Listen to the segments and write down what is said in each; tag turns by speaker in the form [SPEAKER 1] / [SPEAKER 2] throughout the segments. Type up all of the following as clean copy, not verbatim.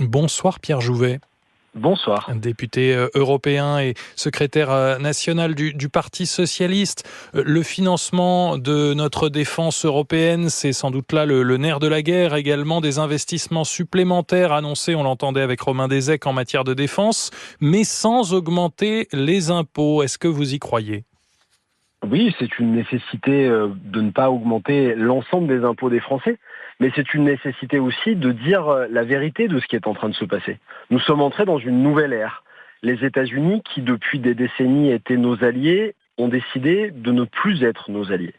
[SPEAKER 1] Bonsoir Pierre Jouvet.
[SPEAKER 2] Bonsoir.
[SPEAKER 1] Député européen et secrétaire national du Parti socialiste. Le financement de notre défense européenne, c'est sans doute là le nerf de la guerre. Également des investissements supplémentaires annoncés, on l'entendait avec Romain Deseyck, en matière de défense, mais sans augmenter les impôts. Est-ce que vous y croyez ?
[SPEAKER 2] Oui, c'est une nécessité de ne pas augmenter l'ensemble des impôts des Français, mais c'est une nécessité aussi de dire la vérité de ce qui est en train de se passer. Nous sommes entrés dans une nouvelle ère. Les États-Unis, qui depuis des décennies étaient nos alliés, ont décidé de ne plus être nos alliés.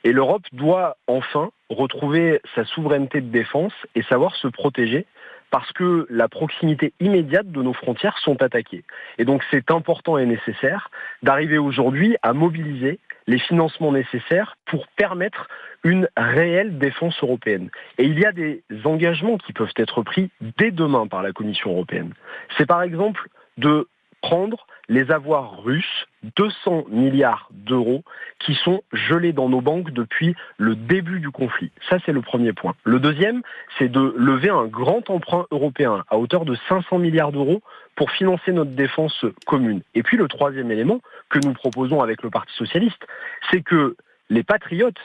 [SPEAKER 2] Et l'Europe doit enfin retrouver sa souveraineté de défense et savoir se protéger, parce que la proximité immédiate de nos frontières sont attaquées. Et donc c'est important et nécessaire d'arriver aujourd'hui à mobiliser les financements nécessaires pour permettre une réelle défense européenne. Et il y a des engagements qui peuvent être pris dès demain par la Commission européenne. C'est par exemple de prendre les avoirs russes, 200 milliards d'euros, qui sont gelés dans nos banques depuis le début du conflit. Ça, c'est le premier point. Le deuxième, c'est de lever un grand emprunt européen à hauteur de 500 milliards d'euros pour financer notre défense commune. Et puis le troisième élément que nous proposons avec le Parti socialiste, c'est que les patriotes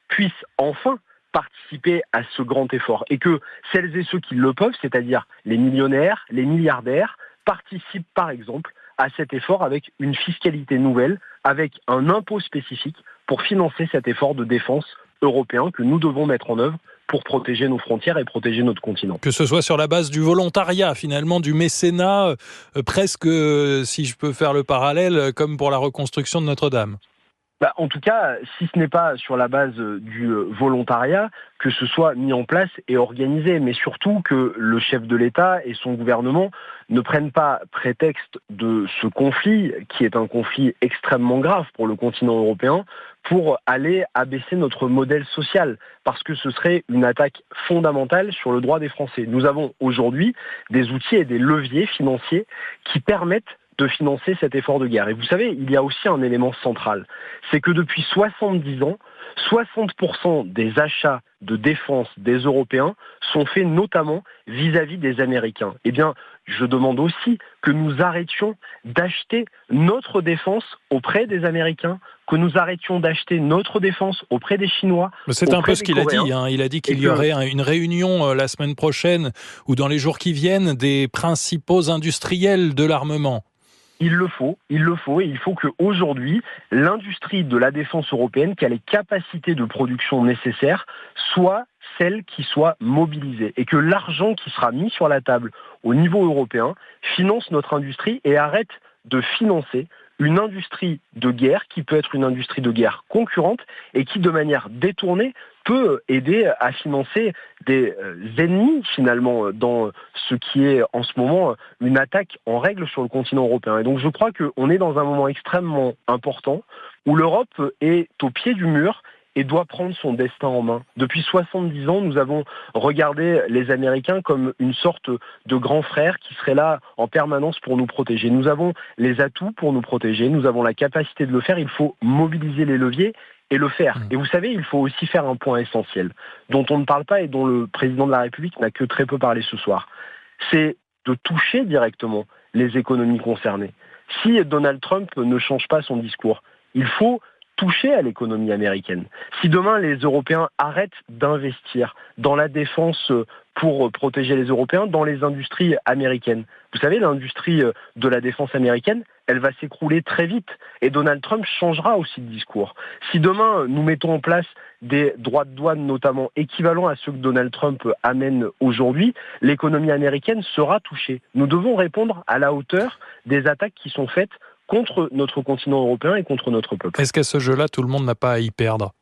[SPEAKER 2] puissent enfin participer à ce grand effort et que celles et ceux qui le peuvent, c'est-à-dire les millionnaires, les milliardaires, participent par exemple à cet effort avec une fiscalité nouvelle, avec un impôt spécifique pour financer cet effort de défense européen que nous devons mettre en œuvre pour protéger nos frontières et protéger notre continent.
[SPEAKER 1] Que ce soit sur la base du volontariat, finalement, du mécénat, presque, si je peux faire le parallèle, comme pour la reconstruction de Notre-Dame.
[SPEAKER 2] En tout cas, si ce n'est pas sur la base du volontariat, que ce soit mis en place et organisé, mais surtout que le chef de l'État et son gouvernement ne prennent pas prétexte de ce conflit, qui est un conflit extrêmement grave pour le continent européen, pour aller abaisser notre modèle social, parce que ce serait une attaque fondamentale sur le droit des Français. Nous avons aujourd'hui des outils et des leviers financiers qui permettent de financer cet effort de guerre. Et vous savez, il y a aussi un élément central, c'est que depuis 70 ans, 60% des achats de défense des Européens sont faits notamment vis-à-vis des Américains. Eh bien, je demande aussi que nous arrêtions d'acheter notre défense auprès des Américains, que nous arrêtions d'acheter notre défense auprès des Chinois.
[SPEAKER 1] C'est un peu ce qu'il a dit. Il a dit qu'il y aurait une réunion la semaine prochaine ou dans les jours qui viennent des principaux industriels de l'armement.
[SPEAKER 2] Il le faut, et il faut qu'aujourd'hui, l'industrie de la défense européenne, qui a les capacités de production nécessaires, soit celle qui soit mobilisée, et que l'argent qui sera mis sur la table au niveau européen finance notre industrie et arrête de financer une industrie de guerre qui peut être une industrie de guerre concurrente et qui, de manière détournée, peut aider à financer des ennemis, finalement, dans ce qui est en ce moment une attaque en règle sur le continent européen. Et donc je crois qu'on est dans un moment extrêmement important où l'Europe est au pied du mur et doit prendre son destin en main. Depuis 70 ans, nous avons regardé les Américains comme une sorte de grand frère qui serait là en permanence pour nous protéger. Nous avons les atouts pour nous protéger, nous avons la capacité de le faire, il faut mobiliser les leviers et le faire. Et vous savez, il faut aussi faire un point essentiel, dont on ne parle pas et dont le président de la République n'a que très peu parlé ce soir. C'est de toucher directement les économies concernées. Si Donald Trump ne change pas son discours, il faut toucher à l'économie américaine. Si demain les Européens arrêtent d'investir dans la défense pour protéger les Européens, dans les industries américaines, vous savez, l'industrie de la défense américaine, elle va s'écrouler très vite et Donald Trump changera aussi de discours. Si demain nous mettons en place des droits de douane notamment équivalents à ceux que Donald Trump amène aujourd'hui, l'économie américaine sera touchée. Nous devons répondre à la hauteur des attaques qui sont faites contre notre continent européen et contre notre peuple.
[SPEAKER 1] Est-ce qu'à ce jeu-là, tout le monde n'a pas à y perdre ?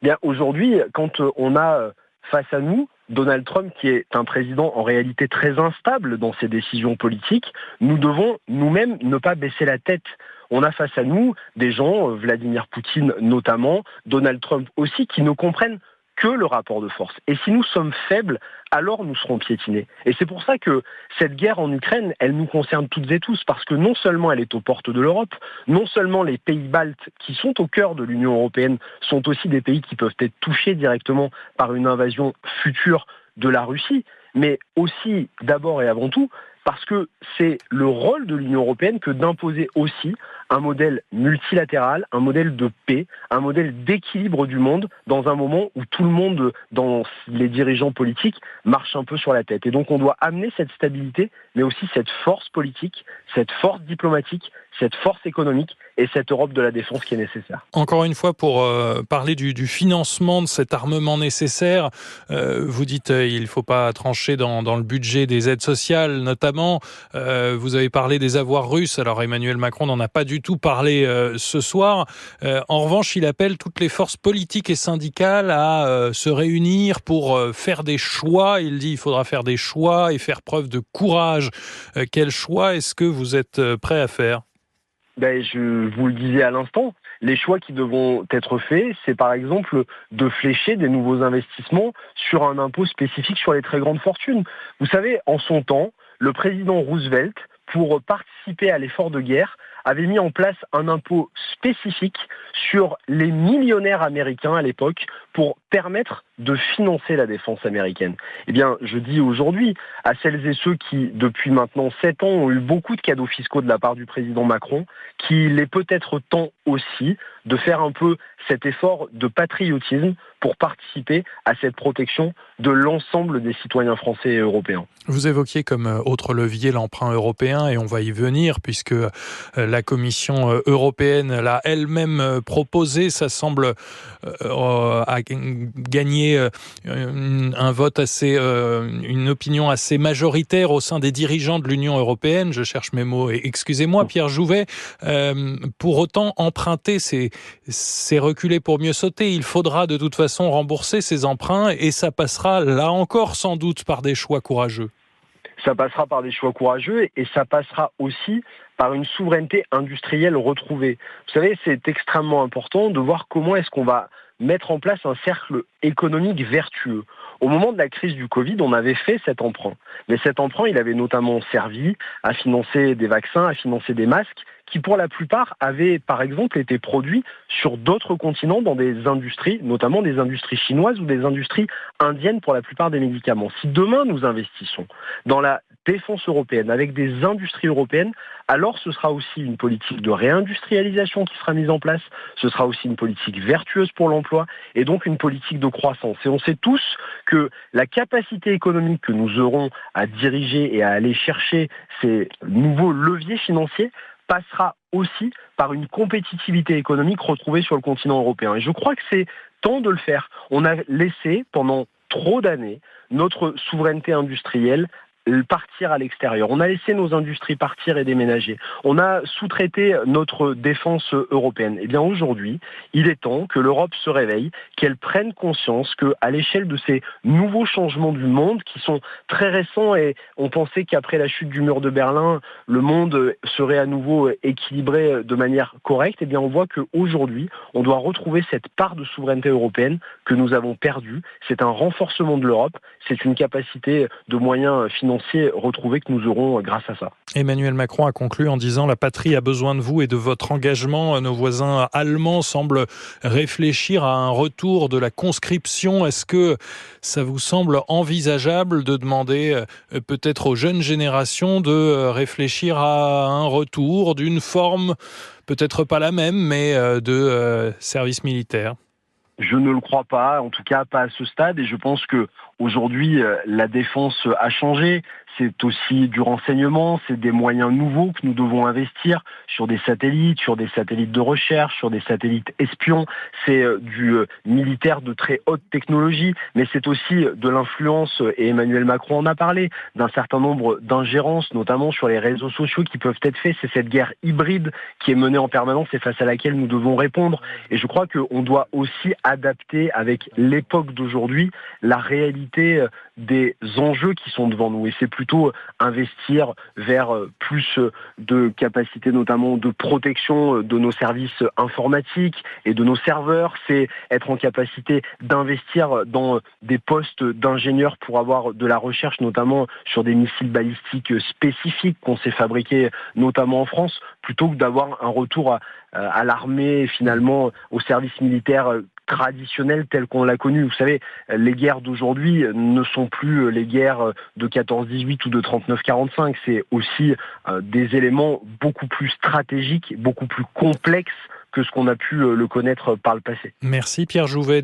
[SPEAKER 2] Bien, aujourd'hui, quand on a face à nous Donald Trump, qui est un président en réalité très instable dans ses décisions politiques, nous devons nous-mêmes ne pas baisser la tête. On a face à nous des gens, Vladimir Poutine notamment, Donald Trump aussi, qui ne comprennent que le rapport de force. Et si nous sommes faibles, alors nous serons piétinés. Et c'est pour ça que cette guerre en Ukraine, elle nous concerne toutes et tous, parce que non seulement elle est aux portes de l'Europe, non seulement les pays baltes qui sont au cœur de l'Union européenne sont aussi des pays qui peuvent être touchés directement par une invasion future de la Russie, mais aussi, d'abord et avant tout, parce que c'est le rôle de l'Union européenne que d'imposer aussi un modèle multilatéral, un modèle de paix, un modèle d'équilibre du monde dans un moment où tout le monde, dans les dirigeants politiques, marche un peu sur la tête. Et donc on doit amener cette stabilité, mais aussi cette force politique, cette force diplomatique, cette force économique et cette Europe de la défense qui est nécessaire.
[SPEAKER 1] Encore une fois, pour parler du financement de cet armement nécessaire, vous dites il ne faut pas trancher dans le budget des aides sociales, notamment. Vous avez parlé des avoirs russes. Alors Emmanuel Macron n'en a pas du tout parlé ce soir. En revanche, il appelle toutes les forces politiques et syndicales à se réunir pour faire des choix. Il dit qu'il faudra faire des choix et faire preuve de courage. Quel choix est-ce que vous êtes prêt à faire ?
[SPEAKER 2] Je vous le disais à l'instant, les choix qui devront être faits, c'est par exemple de flécher des nouveaux investissements sur un impôt spécifique sur les très grandes fortunes. Vous savez, en son temps, le président Roosevelt, pour participer à l'effort de guerre, avait mis en place un impôt spécifique sur les millionnaires américains à l'époque pour permettre de financer la défense américaine. Eh bien, je dis aujourd'hui à celles et ceux qui, depuis maintenant 7 ans, ont eu beaucoup de cadeaux fiscaux de la part du président Macron, qu'il est peut-être temps aussi de faire un peu cet effort de patriotisme pour participer à cette protection de l'ensemble des citoyens français et européens.
[SPEAKER 1] Vous évoquiez comme autre levier l'emprunt européen et on va y venir puisque la Commission européenne l'a elle-même proposé. Ça semble gagner un vote assez, une opinion assez majoritaire au sein des dirigeants de l'Union européenne. Je cherche mes mots. Excusez-moi, Pierre Jouvet. Pour autant, emprunter, c'est reculer pour mieux sauter. Il faudra de toute façon rembourser ces emprunts et ça passera là encore sans doute par des choix courageux.
[SPEAKER 2] Ça passera par des choix courageux et ça passera aussi par une souveraineté industrielle retrouvée. Vous savez, c'est extrêmement important de voir comment est-ce qu'on va mettre en place un cercle économique vertueux. Au moment de la crise du Covid, on avait fait cet emprunt. Mais cet emprunt, il avait notamment servi à financer des vaccins, à financer des masques, qui pour la plupart avaient par exemple été produits sur d'autres continents dans des industries, notamment des industries chinoises ou des industries indiennes pour la plupart des médicaments. Si demain nous investissons dans la défense européenne avec des industries européennes, alors ce sera aussi une politique de réindustrialisation qui sera mise en place, ce sera aussi une politique vertueuse pour l'emploi et donc une politique de croissance. Et on sait tous que la capacité économique que nous aurons à diriger et à aller chercher ces nouveaux leviers financiers passera aussi par une compétitivité économique retrouvée sur le continent européen. Et je crois que c'est temps de le faire. On a laissé pendant trop d'années notre souveraineté industrielle partir à l'extérieur. On a laissé nos industries partir et déménager. On a sous-traité notre défense européenne. Eh bien aujourd'hui, il est temps que l'Europe se réveille, qu'elle prenne conscience qu'à l'échelle de ces nouveaux changements du monde qui sont très récents et on pensait qu'après la chute du mur de Berlin, le monde serait à nouveau équilibré de manière correcte. Eh bien on voit qu'aujourd'hui, on doit retrouver cette part de souveraineté européenne que nous avons perdue. C'est un renforcement de l'Europe, c'est une capacité de moyens financiers retrouvés que nous aurons grâce à ça.
[SPEAKER 1] Emmanuel Macron a conclu en disant « La patrie a besoin de vous et de votre engagement ». Nos voisins allemands semblent réfléchir à un retour de la conscription. Est-ce que ça vous semble envisageable de demander peut-être aux jeunes générations de réfléchir à un retour d'une forme, peut-être pas la même, mais de service militaire ?
[SPEAKER 2] Je ne le crois pas, en tout cas pas à ce stade, et je pense que aujourd'hui la défense a changé. C'est aussi du renseignement, c'est des moyens nouveaux que nous devons investir sur des satellites de recherche, sur des satellites espions. C'est du militaire de très haute technologie, mais c'est aussi de l'influence, et Emmanuel Macron en a parlé, d'un certain nombre d'ingérences, notamment sur les réseaux sociaux qui peuvent être faits. C'est cette guerre hybride qui est menée en permanence et face à laquelle nous devons répondre. Et je crois qu'on doit aussi adapter avec l'époque d'aujourd'hui la réalité des enjeux qui sont devant nous. Et c'est plutôt investir vers plus de capacités, notamment de protection de nos services informatiques et de nos serveurs. C'est être en capacité d'investir dans des postes d'ingénieurs pour avoir de la recherche, notamment sur des missiles balistiques spécifiques qu'on sait fabriquer, notamment en France, plutôt que d'avoir un retour à l'armée, finalement, au service militaire traditionnelle telle qu'on l'a connue. Vous savez, les guerres d'aujourd'hui ne sont plus les guerres de 14-18 ou de 39-45. C'est aussi des éléments beaucoup plus stratégiques, beaucoup plus complexes que ce qu'on a pu le connaître par le passé.
[SPEAKER 1] Merci Pierre Jouvet.